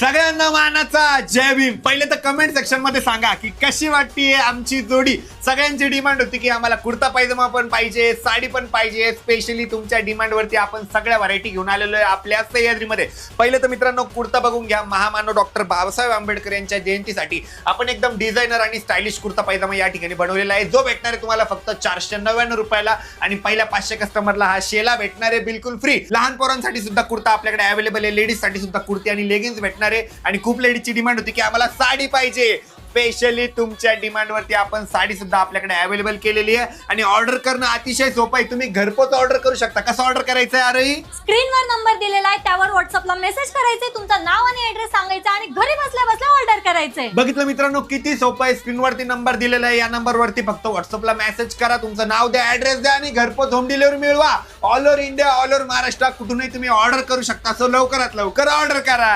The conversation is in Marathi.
सगळ्यांना मानाचा जय भीम. पहिले तर कमेंट सेक्शन मध्ये सांगा की कशी वाटतीये आमची जोडी. सगळ्यांची डिमांड होती की आम्हाला कुर्ता पायजमा पण पाहिजे, साडी पण पाहिजे. स्पेशली तुमच्या डिमांड वरती आपण सगळ्या व्हरायटी घेऊन आलेलो आहे आपल्या सह्याद्रीमध्ये. पहिले तर मित्रांनो कुर्ता बघून घ्या. महामानव डॉक्टर बाबासाहेब आंबेडकर यांच्या जयंतीसाठी आपण एकदम डिझायनर आणि स्टायलिश कुर्ता पायजमा या ठिकाणी बनवलेला आहे, जो भेटणार आहे तुम्हाला फक्त 499 रुपयाला. आणि पहिल्या 500 कस्टमरला हा शेला भेटणार आहे बिलकुल फ्री. लहान पोरांसाठी सुद्धा कुर्ता आपल्याकडे अवेलेबल आहे. लेडीज साठी सुद्धा कुर्ती आणि लेगिन्स भेटणार आहे. आणि खूप लेडीजची डिमांड होती की आम्हाला साडी पाहिजे. स्पेशली तुमच्या डिमांड वरती आपण साडी सुद्धा आपल्याकडे अवेलेबल केलेली आहे. आणि ऑर्डर करणं अतिशय सोपं आहे. तुम्ही घरपोच ऑर्डर करू शकता. कसं ऑर्डर करायचं आहे? अरे स्क्रीनवर नंबर दिलेला आहे, त्यावर व्हॉट्सअपला मेसेज करायचे, तुमचं नाव आणि ऍड्रेस सांगायचा आणि घरी बसल्या बसल्या ऑर्डर करायचंय. बघितलं मित्रांनो किती सोपं आहे. स्क्रीनवरती नंबर दिलेला आहे. या नंबरवरती फक्त व्हॉट्सअपला मेसेज करा, तुमचं नाव द्या, ऍड्रेस द्या आणि घरपोच होम डिलिव्हरी मिळवा. All over India, all over Maharashtra कुठूनही तुम्ही ऑर्डर करू शकता. सो लवकरात लवकर ऑर्डर करा.